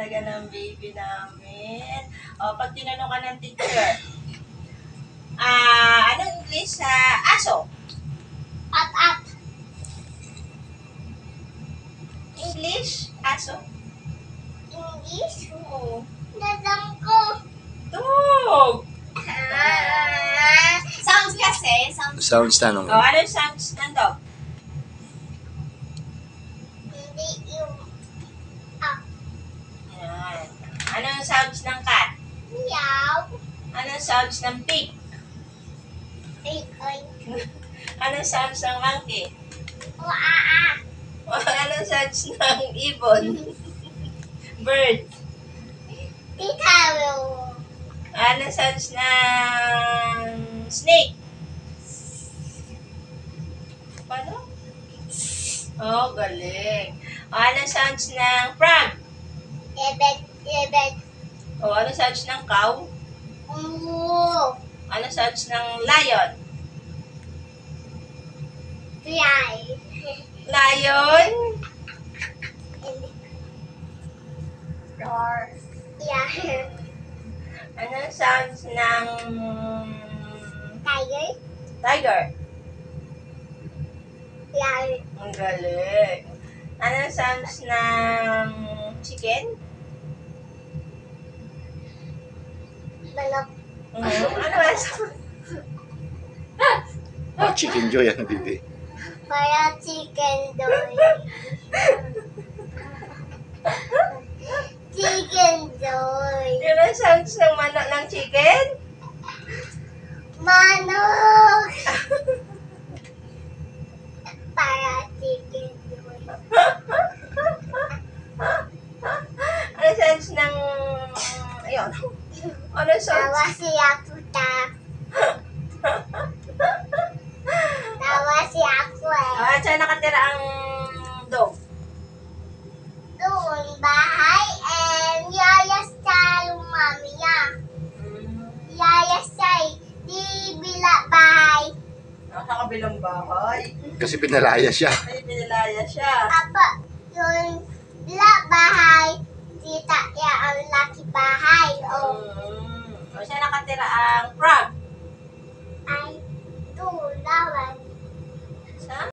talaga ng baby namin. O, pag tinanong ka ng teacher, anong English sa aso? At. English? Aso? English? Oo. Dadam ko. Dog! Sounds kasi. Sounds. Sounds tanong. O, anong sounds ng dog? Hindi yung Yan. Anong sounds ng cat? meow. Anong sounds ng pig? Ay. Anong sounds ng monkey? Waa. Anong sounds ng ibon? Bird. Titaro. Anong sounds ng snake? Paano? Oh, galing. Anong sounds ng frog? Ebet. O, anong sounds ng cow? Moo. Anong sounds ng lion? Fly. Lion? Door. Yeah. Anong sounds ng Tiger. tiger? Yeah. Ang galing. Anong sounds ng chicken? Manok. Ano ba sound? Chicken Joy ang bibi. Para chicken doy. Chicken doy. Yun ang sounds ng manok ng chicken? Manok. Para chicken doy. Ano sounds ng... Ayun. Ano sounds? Tawa siya puta. Tawa siya ako eh. Saan nakatira ang dog? Doon bahay and yaya sa yung mami niya. Yaya sa di bila bahay. Sa kabilang bahay. Kasi pinalaya siya. Ay, pinilaya siya. Apa, yung bila bahay